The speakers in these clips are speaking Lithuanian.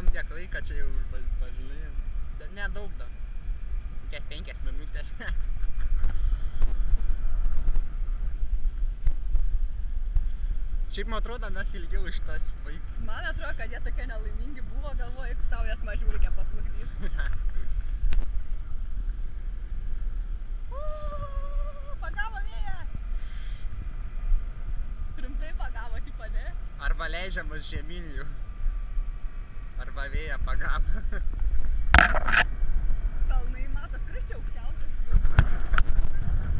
važiuojam tiek laiką, čia jau važinėjom. Bet nedaug dar. Kokias 5 minutės. Šiaip man atrodo, mes ilgiau iš tas vaiks. Man atrodo, kad jie tokie nelaimingi buvo, galvoju, jeigu tau jas mažiau reikia paplukdyti. Pagavo vėją! Rimtai pagavo, tipo, ne? Arba leidžia mus žemyn jų. Arba vėją pagavo. Kalnai matos, kuris čia aukščiausias?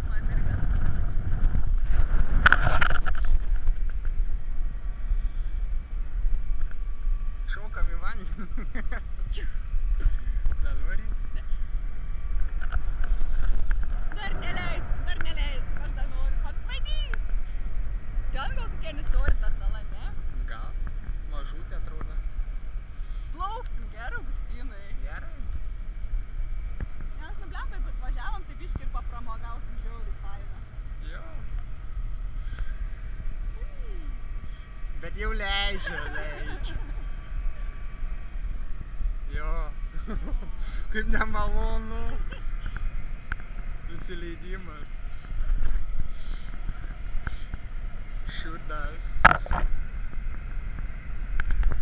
Man irgi atrodo. Šaukam į vandenį. Nenori? Ne. Dar neleis, aš dar noriu. Atvaidys! Ten gal kokie nesorita sala, ne? Gal. Mažutė atrodo. Plauksim, gerai, Augustinai. Gerai. Nes, nu blemba, jeigu atvažiavom, tai biškį ir papramogausim žiauriai faina. Jo. Bet jau leidžia. Jo. Kaip nemalonu. Nusileidimas. Šiurdas.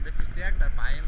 Bet vis tiek dar paėm.